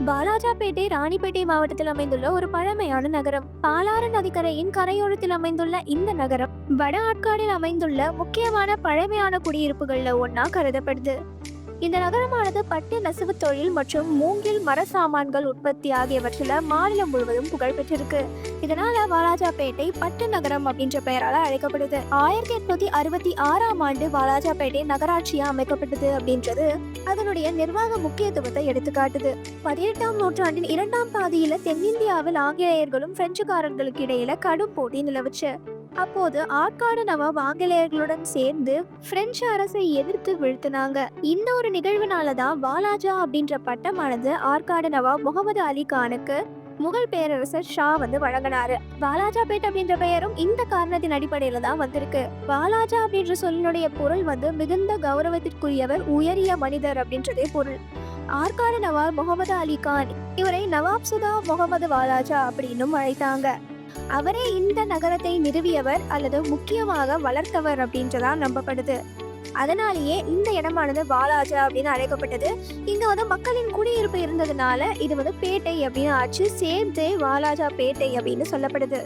வாலாஜாபேட்டை ராணிப்பேட்டை மாவட்டத்தில் அமைந்துள்ள ஒரு பழமையான நகரம். பாலாறு நதிக்கரையின் கரையோரத்தில் அமைந்துள்ள இந்த நகரம் வட ஆற்காடில் அமைந்துள்ள முக்கியமான பழமையான குடியிருப்புகள்ல ஒன்னா கருதப்படுது. இந்த நகரமானது பட்டு நெசவு தொழில் மற்றும் மூங்கில் மர சாமான்கள் உற்பத்தி ஆகியவற்றில் மாநிலம் முழுவதும் புகழ் பெற்றிருக்கு. இதனால வாலாஜாபேட்டை பட்டு நகரம் அப்படின்ற பெயரால அழைக்கப்படுது. 1866ஆம் ஆண்டு வாலாஜாபேட்டை நகராட்சியா அமைக்கப்பட்டது அப்படின்றது அதனுடைய நிர்வாக முக்கியத்துவத்தை எடுத்துக்காட்டுது. 18ஆம் நூற்றாண்டின் இரண்டாம் பாதியில தென்னிந்தியாவில் ஆங்கிலேயர்களும் பிரெஞ்சுக்காரர்களுக்கு இடையில கடும் போட்டி நிலவுச்சு. அப்போது ஆற்காடு நவாப் ஆங்கிலேயர்களுடன் சேர்ந்து பிரெஞ்சு அரசை எதிர்த்து வீழ்த்தினாங்க. இந்த ஒரு நிகழ்வுனாலதான் வாலாஜா அப்படின்ற பட்டமானது ஆற்காடு நவாப் முகமது அலி கானுக்கு முகல் பேரரசர் ஷா வழங்கினாரு. வாலாஜாபேட் அப்படின்ற பெயரும் இந்த காரணத்தின் அடிப்படையில தான் வந்திருக்கு. வாலாஜா அப்படின்ற சொல்லினுடைய பொருள் மிகுந்த கௌரவத்திற்குரியவர், உயரிய மனிதர் அப்படின்றதே பொருள். ஆற்காடு நவாப் முகமது அலி கான் இவரை நவாப் சுதா முகமது வாலாஜா அப்படின்னும் அழைத்தாங்க. அவரே இந்த நகரத்தை நிறுவியவர் அல்லது முக்கியமாக வளர்த்தவர் அப்படின்றதா நம்பப்படுது. அதனாலேயே இந்த இடமானது வாலாஜா அப்படின்னு அழைக்கப்பட்டது. இங்க மக்களின் குடியிருப்பு இருந்ததுனால இது பேட்டை அப்படின்னு ஆச்சு. சேர்த்து வாலாஜா பேட்டை அப்படின்னு சொல்லப்படுது.